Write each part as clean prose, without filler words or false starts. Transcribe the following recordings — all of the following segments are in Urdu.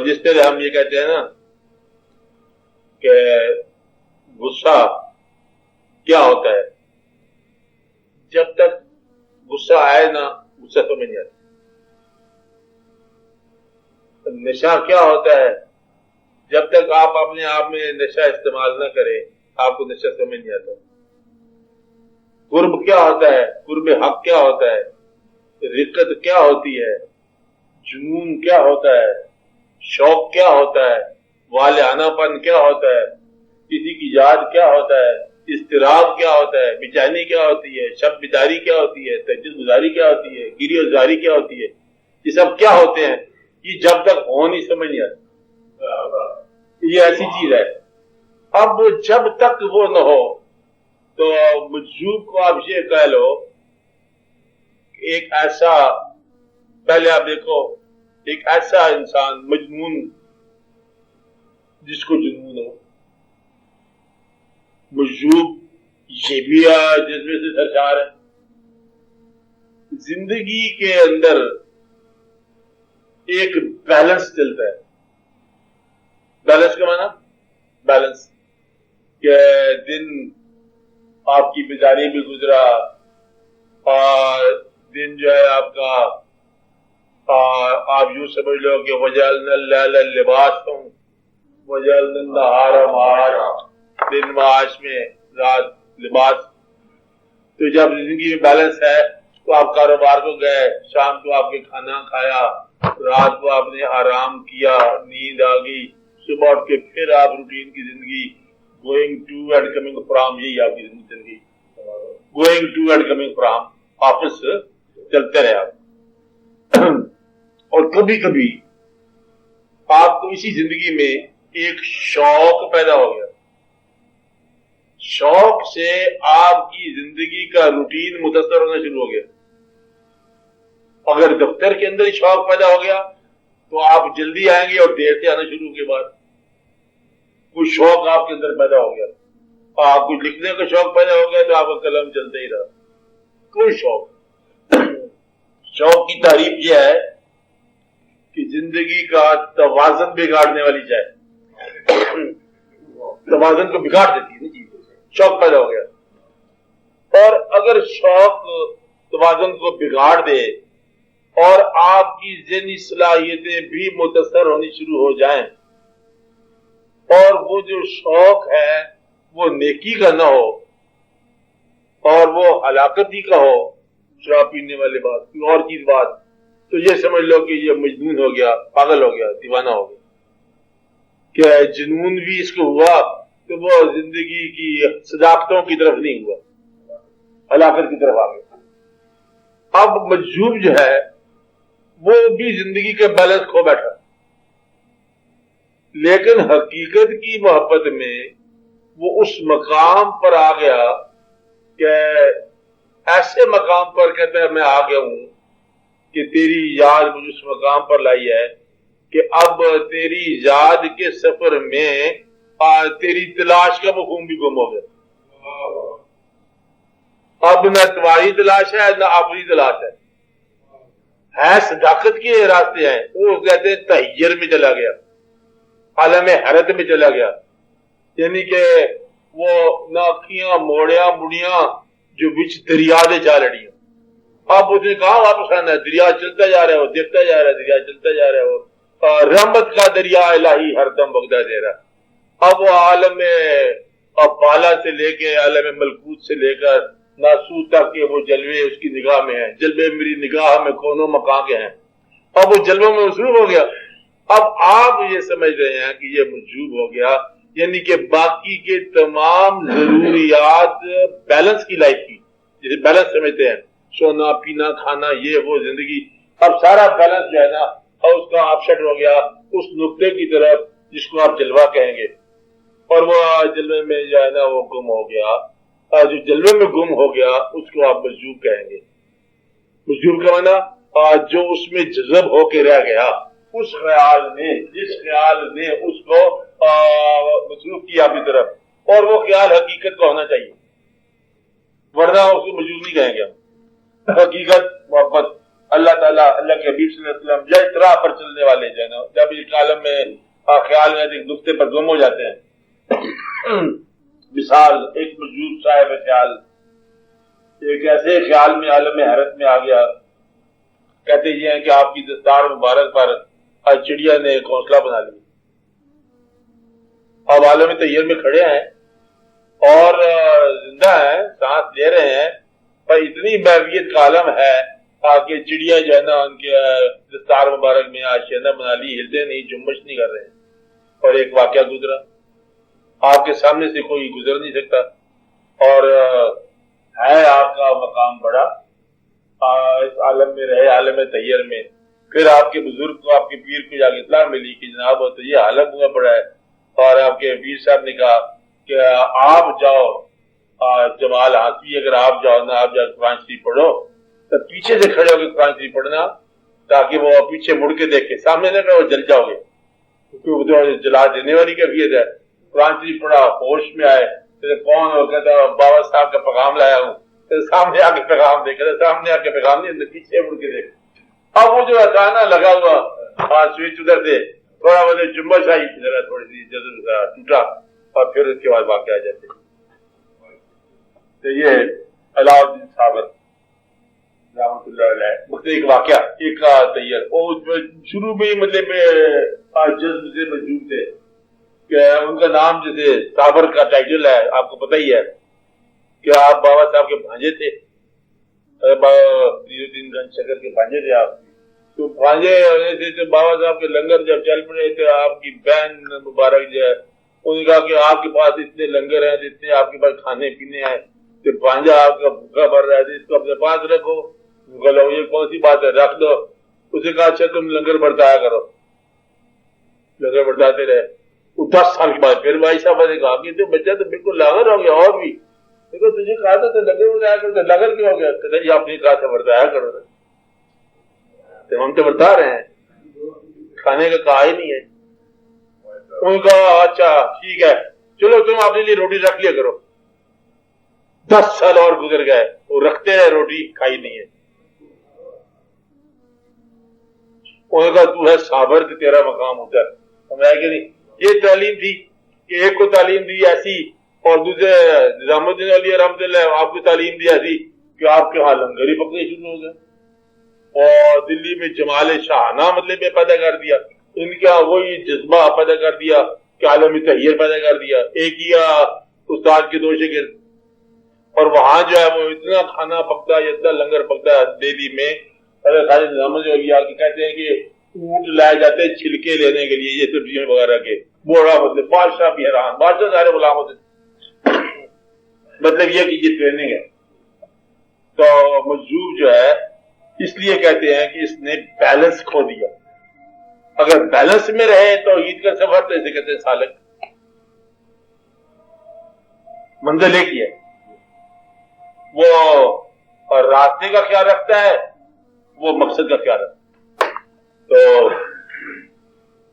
جس طرح ہم یہ کہتے ہیں نا کہ غصہ کیا ہوتا ہے، جب تک غصہ آئے نا غصہ سمجھ نہیں آتا. نشہ کیا ہوتا ہے، جب تک آپ اپنے آپ میں نشہ استعمال نہ کریں آپ کو نشہ سمجھ نہیں آتا. قرب کیا ہوتا ہے، قرب حق کیا ہوتا ہے، رقت کیا ہوتی ہے، جنون کیا ہوتا ہے، شوق کیا ہوتا ہے، والہانہ پن کیا ہوتا ہے، کسی کی یاد کیا ہوتا ہے، اضطراب کیا ہوتا ہے، بے چینی کیا ہوتی ہے، شب بیداری کیا ہوتی ہے، تہجد گزاری کیا ہوتی ہے، گیری و زاری کیا ہوتی ہے، یہ سب کیا ہوتے ہیں، یہ جب تک ہو نہیں سمجھ نہیں آتا. یہ ایسی چیز ہے. اب جب تک وہ نہ ہو تو مجذوب کو آپ یہ کہہ لو ایک ایسا، پہلے آپ دیکھو ایک ایسا انسان مجنون جس کو جنون ہو، مجذوب یہ بھی جس میں سے سرشار ہے. زندگی کے اندر ایک بیلنس چلتا ہے. بیلنس کا معنی بیلنس کہ دن آپ کی بیداری بھی گزرا اور دن جو ہے آپ کا آپ یوں سمجھ لو کہ وجعلنا اللیل لباسا وجعلنا النہار معاشا، دن معاش میں رات لباس. تو جب زندگی میں بیلنس ہے تو آپ کاروبار کو گئے، شام کو آپ نے کھانا کھایا، رات کو آپ نے آرام کیا، نیند آ گئی، صبح اٹھ کے پھر آپ روٹین کی زندگی going to and coming from, یہی آپ کی زندگی going to and coming from, واپس چلتے رہے آپ. اور کبھی کبھی آپ کو اسی زندگی میں ایک شوق پیدا ہو گیا، شوق سے آپ کی زندگی کا روٹین متاثر ہونا شروع ہو گیا. اگر دفتر کے اندر ہی شوق پیدا ہو گیا تو آپ جلدی آئیں گے اور دیر سے آنا شروع کے بعد. کوئی شوق آپ کے اندر پیدا ہو گیا، آپ کو لکھنے کا شوق پیدا ہو گیا تو آپ کا قلم چلتا ہی رہا. کوئی شوق کی تعریف یہ ہے کہ زندگی کا توازن بگاڑنے والی جائے، توازن کو بگاڑ دیتی ہے نا چیز. شوق پیدا ہو گیا، اور اگر شوق توازن کو بگاڑ دے اور آپ کی ذہنی صلاحیتیں بھی متاثر ہونی شروع ہو جائیں اور وہ جو شوق ہے وہ نیکی کا نہ ہو اور وہ ہلاکتی کا ہو، شراب پینے والے بات کوئی اور چیز بات، تو یہ سمجھ لو کہ یہ مجنون ہو گیا، پاگل ہو گیا، دیوانہ ہو گیا. کہ جنون بھی اس کو ہوا تو وہ زندگی کی صداقتوں کی طرف نہیں ہوا، ہلاکت کی طرف آ گیا. اب مجذوب جو ہے وہ بھی زندگی کے بیلنس کھو بیٹھا، لیکن حقیقت کی محبت میں وہ اس مقام پر آ گیا کہ ایسے مقام پر کہتا ہے میں آ گیا ہوں کہ تیری یاد مجھے اس مقام پر لائی ہے کہ اب تیری یاد کے سفر میں تیری تلاش کا مفہوم بھی گم ہو گیا. اب نہ تمہاری تلاش ہے نہ اپنی تلاش ہے صداقت کے راستے ہیں. وہ کہتے ہیں تحیر میں چلا گیا، عالم حیرت میں چلا گیا، یعنی کہ وہ نہ اکھیاں موڑیاں مڑیاں جو بچ دریا دے جا لڑیاں. اب اس نے کہا واپس آنا ہے، دریا چلتا جا رہا ہے، وہ دیکھتا جا رہا ہے، دریا چلتا جا رہا ہے، وہ رحمت کا دریا الہی ہر دم بغدہ دے رہا. اب وہ عالم بالا سے لے کے عالم ملکوت سے لے کر ناسوت تک کے وہ جلوے اس کی نگاہ میں ہیں. جلوے میری نگاہ میں کونوں مکان کے ہیں. اب وہ جلووں میں مصروف ہو گیا. اب آپ یہ سمجھ رہے ہیں کہ یہ مجذوب ہو گیا، یعنی کہ باقی کے تمام ضروریات بیلنس کی لائف کی، جسے بیلنس سمجھتے ہیں، سونا پینا کھانا یہ وہ زندگی، اب سارا بیلنس جو ہے نا اور اس کا اپسیٹ ہو گیا اس نقطے کی طرف جس کو آپ جلوہ کہیں گے، اور وہ جلوے میں جو ہے نا وہ گم ہو گیا. جو جلوے میں گم ہو گیا اس کو آپ مجذوب کہیں گے. مجذوب کا معنی جو اس میں جذب ہو کے رہ گیا، اس خیال نے جس خیال نے اس کو مصروف کیا اپنی طرف، اور وہ خیال حقیقت کا ہونا چاہیے، ورنہ اس کو مجذوب نہیں کہیں گے. حقیقت محبت اللہ تعالیٰ اللہ کے حبیب صلی اللہ علیہ وسلم جس طرح پر چلنے والے جو ہے نا، جب اس عالم میں خیال میں ایک نقطے پر گم ہو جاتے ہیں، مثال ایک مجذوب صاحب خیال ایک ایسے خیال میں عالم حیرت میں آ گیا، کہتے یہ ہیں کہ آپ کی دستار مبارک پر آج چڑیا نے گھونسلہ بنا لیا، اب عالم طیب میں کھڑے ہیں اور زندہ ہیں، سانس لے رہے ہیں، پر اتنی محویت کا عالم ہے کہ چڑیا جو ہے نا ان کے دستار مبارک میں آشیانہ بنا لی، ہلتے نہیں، جنبش نہیں کر رہے ہیں۔ اور ایک واقعہ گزرا، آپ کے سامنے سے کوئی گزر نہیں سکتا، اور ہے آپ کا مقام بڑا، اس عالم میں رہے، عالم طیب میں۔ پھر آپ کے بزرگ کو، آپ کے پیر کو جا کے اطلاع ملی کہ جناب تو یہ عالم ہوا پڑا ہے، اور آپ کے پیر صاحب نے کہا کہ آپ جاؤ جمال حاصل، اگر آپ جاؤ نا، آپ جا کے قرآن شریف پڑھو، تو پیچھے سے کھڑے ہو کے قرآن شریف پڑھنا، تاکہ وہ پیچھے مڑ کے دیکھے، سامنے نہ کہ وہ جل جاؤ گے، کیونکہ وہ جلا دینے والی کیفیت ہے۔ قرآن شریف پڑھا، ہوش میں آئے، کون ہو کہتا بابا صاحب کا پیغام لایا ہوں، سامنے آ کے پیغام دیکھا، سامنے آ کے پیغام نہیں، پیچھے مڑ کے دیکھ۔ اب وہ جو اچانک لگا ہوا سوئچ ادھر سے تھوڑا بہت جنبش آئی، تھوڑی سی جذب ٹوٹا، اور پھر اس کے بعد واقع آ جاتے۔ تو یہ علاء الدین صابر رحمۃ اللہ علیہ مطلب ایک واقعہ ایک تیار، اور شروع میں ہی مطلب جذب سے مجذوب تھے کہ ان کا نام جیسے صابر کا ٹائٹل ہے، آپ کو پتہ ہی ہے کہ آپ بابا صاحب کے بھانجے تھے، نیر الدین گنج شکر کے بھانجے تھے آپ، تو بھانجے ہونے سے بابا صاحب کے لنگر جب چل پڑے تھے، آپ کی بہن مبارک جو ہے انہوں نے کہا کہ آپ کے پاس اتنے لنگر ہیں، اتنے آپ کے پاس کھانے پینے ہیں، کہ بھانجا آپ کا بھوکا بھر رہا ہے، اس کو اپنے پاس رکھو۔ یہ کون سی بات ہے، رکھ دو۔ اسے کہا اچھا تم لنگر برتایا کرو، لنگر برتاتے رہے۔ 10 سال کے بعد پھر بھائی صاحب نے کہا کہ بچہ تو بالکل لاغر ہو گیا، اور بھی دیکھو تجھے کہا تھا تو لنگر برتایا کرو، لاغر کیوں ہو گیا؟ کہتے یہ آپ نے کہا تھا برتایا کرو، تو ہم تو برتا رہے ہیں، کھانے کا کہا ہی نہیں ہے۔ ان کا اچھا ٹھیک ہے چلو تم اپنے لیے روٹی رکھ لیا کرو۔ 10 سال اور گزر گئے، وہ رکھتے رہے، روٹی کھائی نہیں ہے۔ انہوں نے کہا تو ہے صابر کہ تیرا مقام ہوتا ہے، سمجھا کہ نہیں؟ یہ تعلیم تھی کہ ایک کو تعلیم دی ایسی، اور دوسرے نظام الدین علی رحمۃ اللہ آپ کو تعلیم دی ایسی کہ آپ کے ہاں لنگر ہی پکنے شروع ہو گئے، اور دلی میں جمال شاہانہ مطلب میں پیدا کر دیا، ان کا وہی جذبہ پیدا کر دیا کہ عالم طیب پیدا کر دیا، ایک ہی استاد کے 2 شاگرد، اور وہاں جو ہے وہ اتنا کھانا پکتا ہے، اتنا لنگر پکتا ہے دہلی میں۔ کہتے ہیں کہ اونٹ لائے جاتے ہیں چھلکے لینے کے لیے، یہ سبزیاں وغیرہ کے، بوڑا مطلب بادشاہ بھی حیران، بادشاہ سارے غلام ہوتے، مطلب یہ کہ یہ ٹریننگ ہے۔ تو مجذوب جو ہے اس لیے کہتے ہیں کہ اس نے بیلنس کھو دیا، اگر بیلنس میں رہے تو عید کا سفر تو اسے کہتے ہیں سالک، منزل ایک ہی ہے، وہ راستے کا خیال رکھتا ہے، وہ مقصد کا خیال رکھتا ہے۔ تو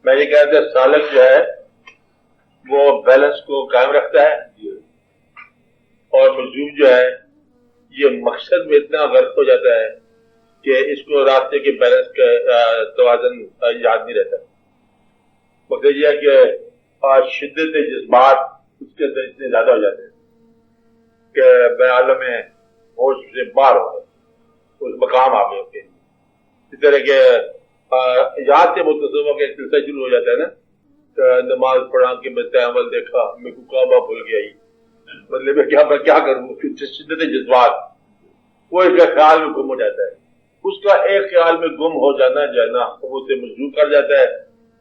میں یہ کہتا ہوں سالک جو ہے وہ بیلنس کو قائم رکھتا ہے، اور مجذوب جو ہے یہ مقصد میں اتنا غرق ہو جاتا ہے کہ اس کو راستے کے بیلنس کا توازن یاد نہیں رہتا۔ مقصد یہ ہے کہ شدت جذبات اس کے اندر اتنے زیادہ ہو جاتے ہیں کہ میں عالم ہوش سے باہر ہو گئے، اس مقام آ گئے ہوتے ہیں۔ اس طرح کے یاد سے متصوفہ کا ایک سلسلہ شروع ہو جاتا ہے نا، نماز پڑھا کہ میں تیمل دیکھا، میں کو کعبہ بھول گیا ہی، مطلب میں کیا کروں، شدت جذبات وہ ایک خیال میں گم ہو جاتا ہے، اس کا ایک خیال میں گم ہو جانا جو ہے نا وہ اسے مجذوب کر جاتا ہے،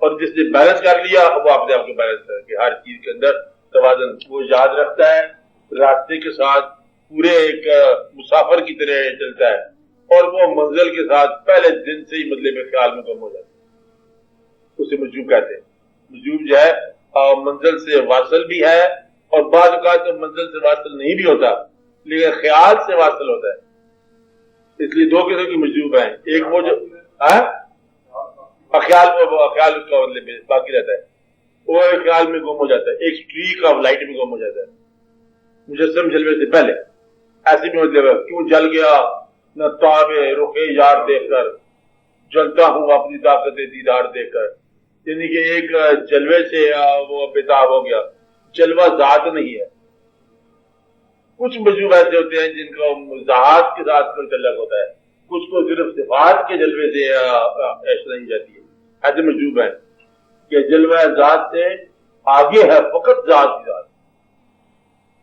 اور جس نے بیلنس کر لیا وہ اپنے آپ کو بیلنس کر کے ہر چیز کے اندر توازن وہ یاد رکھتا ہے، راستے کے ساتھ پورے ایک مسافر کی طرح چلتا ہے، اور وہ منزل کے ساتھ پہلے دن سے ہی مطلب خیال میں گم ہو جاتا ہے، اسے مجذوب کہتے ہیں۔ مجذوب جو ہے منزل سے واصل بھی ہے، اور بعض اوقات منزل سے واصل نہیں بھی ہوتا لیکن خیال سے واصل ہوتا ہے۔ اس لیے 2 قسم کی مجذوب ہیں، ایک وہ جو خیال اس کا مطلب باقی رہتا ہے، وہ خیال میں گم ہو جاتا ہے، ایک اسٹریک آف لائٹ میں گم ہو جاتا ہے مجسم جلوے سے پہلے، ایسے بھی مطلب کیوں جل گیا، نہ تاب رخ یار دیکھ کر جلتا ہوں اپنی طاقت دیدار دیکھ کر. یعنی کہ ایک جلوے سے وہ بےتاب ہو گیا. جلوہ ذات نہیں ہے. کچھ مجوب ایسے ہوتے ہیں جن کو ذات کے ساتھ کوئی تعلق ہوتا ہے, کچھ کو صرف صفات کے جلوے سے ایسا نہیں جاتی ہے. ایسے مجوب ہیں کہ جلوہ ذات سے آگے ہے فقط ذات کی ذات.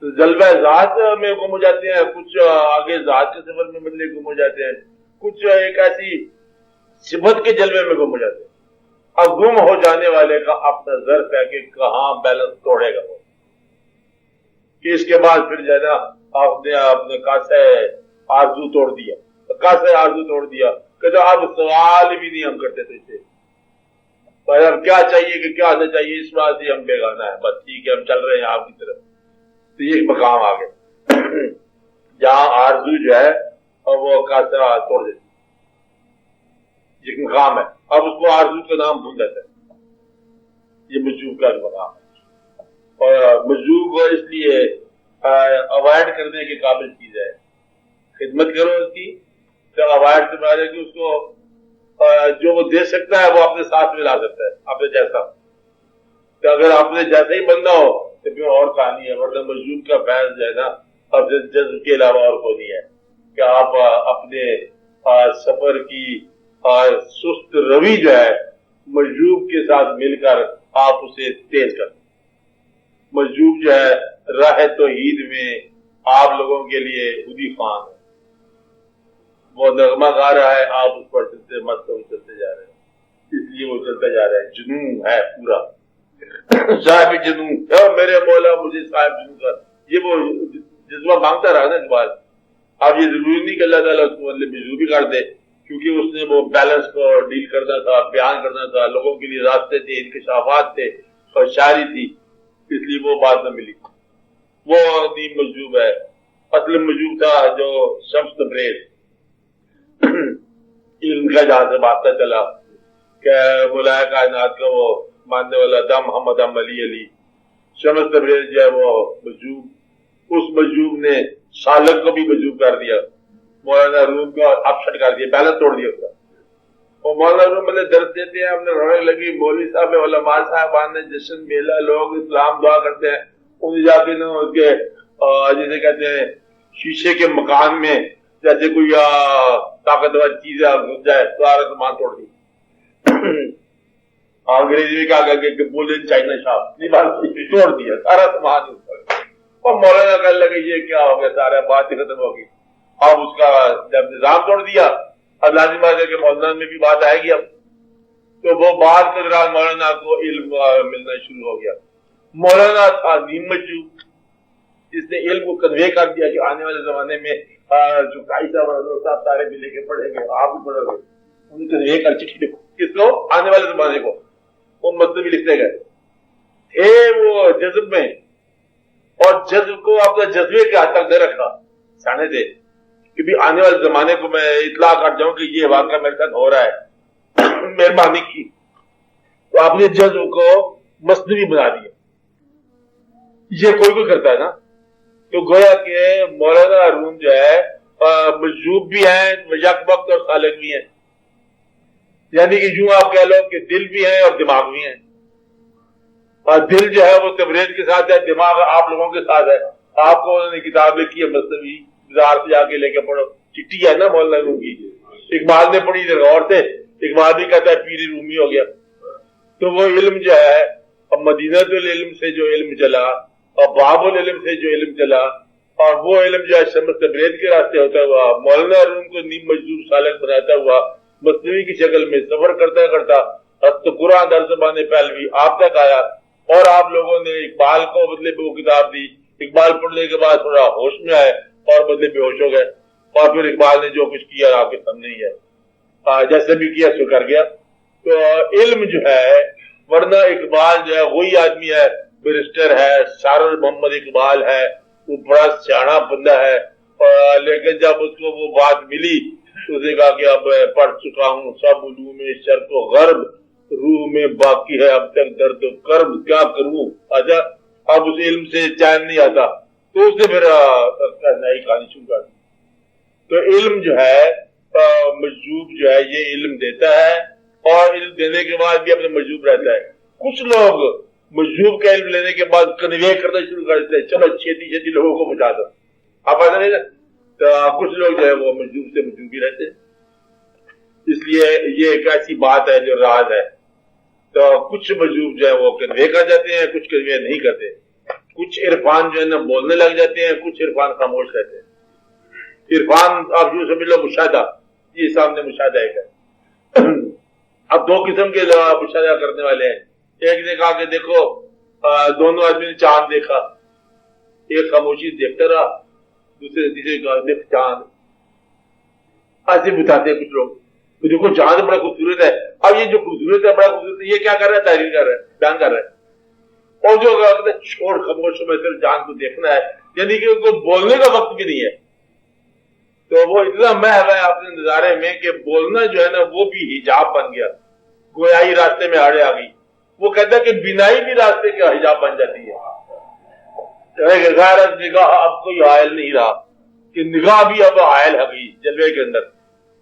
تو جلوہ ذات میں گم ہو جاتے ہیں, کچھ آگے ذات کے سفر میں بدلے گم ہو جاتے ہیں, کچھ ایک ایسی صفت کے جلوے میں گم ہو جاتے ہیں. اب گم ہو جانے والے کا اپنا ظرف ہے کہ کہاں بیلنس توڑے گا وہ, کہ اس کے بعد پھر جو ہے نا آپ نے اپنے کاسے آرزو توڑ دیا, کاسے آرزو توڑ دیا کہ جو اب سوال بھی نہیں ہم کرتے تھے اسے, پر اب کیا چاہیے کہ کیا آنا چاہیے, اس بات سے ہم بیگانہ ہیں, بس ٹھیک ہے ہم چل رہے ہیں آپ کی طرف. تو یہ مقام آ گیا جہاں آرزو جو ہے اور وہ کاسا توڑ دیتی, یہ مقام ہے. اب اس کو آرزو کا نام بھول جاتا ہے. یہ مجوب کا مقام ہے, اور مجوب اس لیے اوائڈ کرنے کے قابل چیز ہے. خدمت کرو اس کی تو اوائڈ سے بارے کہ اس کو جو وہ دے سکتا ہے وہ اپنے ساتھ میں لا سکتا ہے اپنے جیسا. تو اگر آپ نے جیسا ہی بننا ہو تو پھر اور کہانی ہے, ورنہ مجوب کا فیض جو ہے نا اب جذب کے علاوہ اور کوئی نہیں ہے کہ آپ اپنے سفر کی سست روی جو ہے مجوب کے ساتھ مل کر آپ اسے تیز کر. مجوب جو ہے راہ توحید میں آپ لوگوں کے لیے خودی خان ہے, وہ نغمہ گا رہا ہے, آپ اس پر چلتے مست چلتے جا رہے ہیں, اس لیے وہ چلتا جا رہا ہے. جنون ہے پورا, صاحب جنون, میرے مولا مجھے صاحب جنون کا, یہ وہ جذبہ مانگتا رہا نا اس بات. اب یہ ضروری نہیں کہ اللہ تعالیٰ اس کو مطلب بھی کر دے, کیونکہ اس نے وہ بیلنس کو ڈیل کرنا تھا, بیان کرنا تھا, لوگوں کے لیے راستے تھے, انکشافات تھے اور شاعری تھی, اس لیے وہ بات نہ ملی. وہ نیم مجوب ہے. اصل مجوب تھا جو شمس تبریز, علم کا جہاں سے واسطہ چلا کہ مولائے کائنات کا وہ ماننے والا تھا محمد علی. شمس تبریز جو ہے وہ مجوب, اس مجوب نے سالک کو بھی مجوب کر دیا, مولانا روم کو اپسٹ کر دیا, بیلنس توڑ دیا اس کا. اور مولانا روم مطلب درد دیتے ہیں, ہم نے رونق لگی, مولوی صاحب علماء صاحبان نے جشن میلہ, لوگ اسلام دعا کرتے ہیں, انہیں جا کے اس کے جیسے کہتے ہیں شیشے کے مکان میں جیسے کوئی طاقتور چیز جائے سارا سامان توڑ دی. انگریزی میں کہا کہ بولے چائنا شاپ توڑ دیا سارا سامان. اور مولانا کہنے لگے یہ کیا ہو گیا, سارا بات ہی ختم ہوگی. اب اس کا جب نظام توڑ دیا, اب لازم بات ہے کہ مولانا میں بھی بات آئے گی. اب تو وہ بات کے دوران مولانا کو علم ملنا شروع ہو گیا. مولانا تھا نیم مجوب, اس نے علم کو کنوے کر دیا کہ آنے والے زمانے میں جو قائی صاحب سارے بھی لے کے پڑھیں گے, آپ بھی پڑھو گے, انہیں کنوے کر چٹھی لکھو. کس کو؟ آنے والے زمانے کو. وہ مطلب لکھتے گئے تھے وہ جذب میں, اور جذب کو اپنا جذبے کے حد تک دے رکھا سانے دے کہ بھی آنے والے زمانے کو میں اطلاع کر جاؤں کہ یہ واقعہ میرے ساتھ ہو رہا ہے, مہربانی کی. تو آپ نے جذب کو مصنوعی بنا دیا. یہ کوئی کرتا ہے نا, تو گویا کہ مولانا روم جو ہے مجوب بھی ہیں, یک وقت اور سالک بھی ہیں. یعنی کہ یوں آپ کہہ لو کہ دل بھی ہیں اور دماغ بھی ہیں. اور دل جو ہے وہ تبریز کے ساتھ ہے, دماغ آپ لوگوں کے ساتھ ہے. آپ کو انہوں نے کتاب لکھی ہے مصنوعی, بازار سے جا کے لے کے پڑھو, چٹھی ہے نا مولانا روم کی. اقبال نے پڑھی غور سے, اقبال بھی کہتا ہے پیری رومی ہو گیا. تو وہ علم جو ہے اب مدینہ العلم سے جو علم چلا اور باب العلم سے جو علم چلا, اور وہ علم جو ہے شمس تبریز کے راستے ہوتا ہوا مولانا روم کو نیم مجذوب سالک بناتا ہوا مصنوعی کی شکل میں سفر کرتا کرتا ہست قرآن در زبان پہلوی آپ تک آیا. اور آپ لوگوں نے اقبال کو بدلے پہ وہ کتاب دی. اقبال پڑھنے کے بعد تھوڑا ہوش میں آئے اور بدلے بے ہوش ہو گئے, اور پھر اقبال نے جو کچھ کیا آپ کے سامنے ہی ہے, جیسے بھی کیا سو کر گیا. تو علم جو ہے, ورنہ اقبال جو ہے وہی آدمی ہے, بیرسٹر ہے, شاعر محمد اقبال ہے, وہ بڑا سیاح بندہ ہے, لیکن جب اس کو وہ بات ملی تو اس نے کہا کہ اب پڑھ چکا ہوں سب علوم شرق و غرب, روح میں باقی ہے اب تک درد و کرب, کیا کروں. اچھا, اب اس علم سے چین نہیں آتا, تو اس نے پھر نئی کہانی شروع کر دی. تو علم جو ہے مجذوب جو ہے یہ علم دیتا ہے اور علم دینے کے بعد بھی اپنے مجذوب رہتا ہے. کچھ لوگ مجذوب کا علم لینے کے بعد کنوے کرنا شروع کر دیتے ہیں, چلو چھیتی چھیتی لوگوں کو بچا دو. آپ ایسا نہیں نا, تو کچھ لوگ جو ہے وہ مجذوب سے مجذوب ہی رہتے ہیں. اس لیے یہ ایک ایسی بات ہے جو راز ہے. تو کچھ مجذوب جو ہے وہ کنوے کر جاتے ہیں, کچھ کنوے نہیں کرتے. کچھ عرفان جو ہے نا بولنے لگ جاتے ہیں, کچھ عرفان خاموش رہتے ہیں. عرفان آپ یوں سمجھ لو مشاہدہ, یہ سامنے مشاہدہ ایک ہے. اب دو قسم کے مشاہدہ کرنے والے ہیں. ایک نے کہا کہ دیکھو دونوں آدمی نے چاند دیکھا, ایک خاموشی دیکھتا رہا, دوسرے نے کہا دیکھ چاند. ایسے بتاتے ہیں کچھ لوگ, دیکھو چاند بڑا خوبصورت ہے. اب یہ جو خوبصورت ہے بڑا خوبصورت ہے, یہ کیا کر رہا ہے؟ تحریر کر رہا ہے, بیان کر رہا ہے. اور جو کہتے ہیں چھوڑ خاموش میں صرف چاند کو دیکھنا ہے, یعنی کہ ان کو بولنے کا وقت بھی نہیں ہے. تو وہ اتنا محو ہے اپنے نظارے میں کہ بولنا جو ہے نا وہ بھی حجاب بن گیا, گویائی راستے میں آڑے آ گئی. وہ کہتا ہے کہ بینائی بھی راستے کا حجاب بن جاتی ہے. غیرت نگاہ اب کوئی حائل نہیں رہا, کہ نگاہ بھی اب حائل ہے گئی جلوے کے اندر.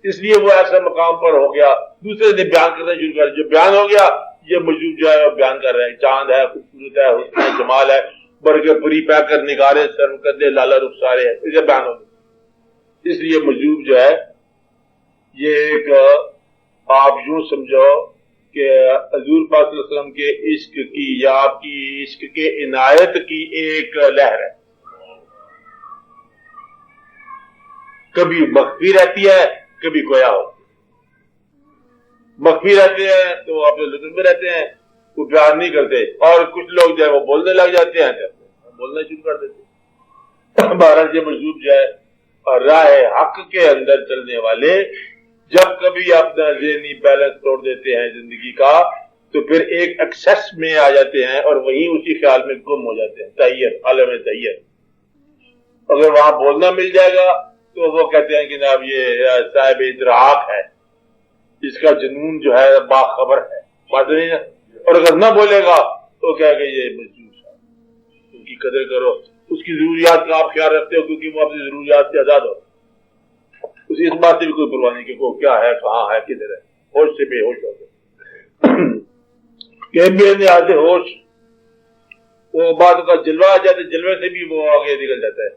اس لیے وہ ایسا مقام پر ہو گیا. دوسرے نے بیان کرنا شروع کر, جو بیان ہو گیا یہ مجذوب جو ہے بیان کر رہے ہیں. چاند ہے, خوبصورت ہے, حسن ہے, جمال ہے, برگے پری پہ کر نگارے سرو کر دے لالا رخسارے ہے, اسے بیان ہو گیا. اس لیے مجذوب جو ہے یہ ایک آپ یوں سمجھو کہ حضور پاک صلی اللہ علیہ وسلم کے عشق کی یا آپ کی عشق کے عنایت کی ایک لہر ہے. کبھی مخفی رہتی ہے, کبھی گویا ہوتی ہے. مخفی رہتے ہیں تو اپنے لطف میں رہتے ہیں, وہ بیان نہیں کرتے, اور کچھ لوگ جو ہے وہ بولنے لگ جاتے ہیں, بولنا شروع کر دیتے ہیں. بہرحال یہ مجذوب جو ہے راہ حق کے اندر چلنے والے جب کبھی اپنا ذہنی بیلنس توڑ دیتے ہیں زندگی کا, تو پھر ایک ایکسس میں آ جاتے ہیں اور وہیں اسی خیال میں گم ہو جاتے ہیں. تحیر, عالم تحیر. اگر وہاں بولنا مل جائے گا تو وہ کہتے ہیں کہ جناب یہ صاحب ادراک ہے, اس کا جنون جو ہے باخبر ہے, بات نہیں ہے. اور اگر نہ بولے گا تو کہے گا یہ مجذوب ہے, ان کی قدر کرو, اس کی ضروریات کا آپ خیال رکھتے ہو کیونکہ وہ اپنی ضروریات سے آزاد ہو. اسی اس بات سے بھی کوئی پرواہ نہیں کہ وہ کیا ہے, کہاں ہے, کدھر ہے. ہوش سے بے ہوش ہو گئے کہ بے نیاز ہوش. وہ بات کا جلوہ آ جاتا ہے, جلوے سے بھی وہ آگے نکل جاتا ہے.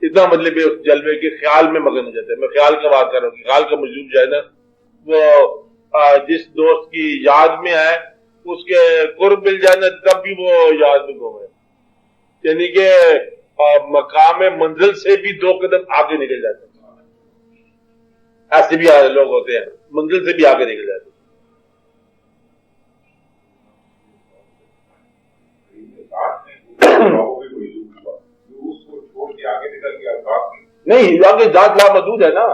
اتنا مطلب ہے اس جلوے کے خیال میں مگن ہو جاتا ہے. میں خیال کا بات کر رہا ہوں, خیال کا مجذوب جو ہے نا وہ جس دوست کی یاد میں ہے اس کے قرب مل جانا تب بھی وہ یاد میں گم ہے. یعنی کہ مقام منزل سے بھی 2 قدم آگے نکل جاتے ہیں. ایسے بھی لوگ ہوتے ہیں, منزل سے بھی آگے نکل جاتے ہیں. نہیں, آگے ذات لامحدود ہے نا.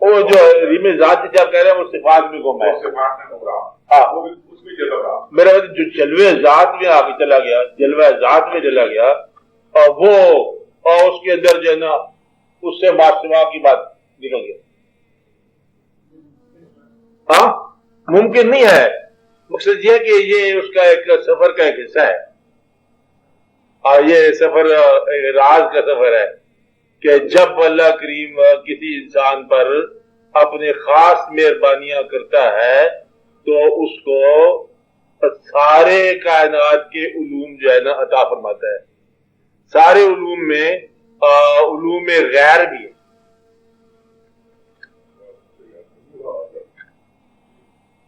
وہ جو ریم ذات سے آپ کہہ رہے ہیں وہ صفات میں گم ہے. ہاں, میرا جو جلوے ذات میں آگے چلا گیا, جلوہ ذات میں چلا گیا, اور وہ اور اس کے اندر جو ہے نا اس سے ماسوا کی بات نکل گیا. ہاں, ممکن نہیں ہے. مقصد یہ ہے کہ یہ اس کا ایک سفر کا ایک حصہ ہے, اور یہ سفر ایک راز کا سفر ہے کہ جب اللہ کریم کسی انسان پر اپنے خاص مہربانیاں کرتا ہے تو اس کو سارے کائنات کے علوم جو ہے نا عطا فرماتا ہے. سارے علوم میں علوم غیر بھی ہے.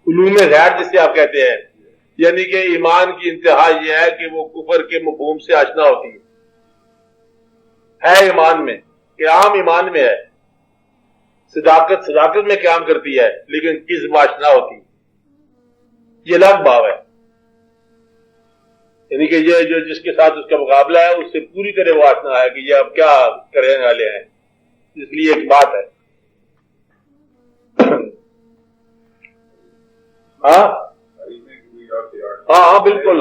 علوم غیر جسے آپ کہتے ہیں, یعنی کہ ایمان کی انتہا یہ ہے کہ وہ کفر کے مفہوم سے آشنا ہوتی ہے ایمان میں, قیام ایمان میں ہے. صداقت میں قیام کرتی ہے لیکن کذب آشنا ہوتی ہے. یہ الگ باب ہے. یعنی کہ یہ جو جس کے ساتھ اس کا مقابلہ ہے اس سے پوری طرح وہ آشنا ہے کہ یہ اب کیا کرنے والے ہیں. اس لیے ایک بات ہے. ہاں ہاں بالکل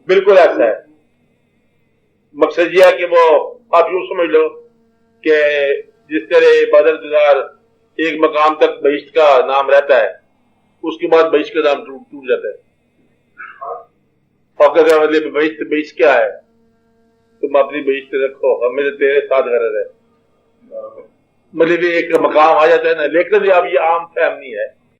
بالکل ایسا ہے. مقصد یہ ہے کہ وہ آپ یوں سمجھ لو کہ جس طرح عبادت گزار ایک مقام تک بہشت کا نام رہتا ہے, اس کے بعد بہشت کا نام ٹوٹ جاتا ہے. اور کہتے ہیں مطلب بہشت کیا ہے, تم اپنی بہشت رکھو ہمیں تو تیرے ساتھ غرض ہے. مطلب ایک مقام آ جاتا ہے نا. لیکن اب یہ عام فہم نہیں ہے.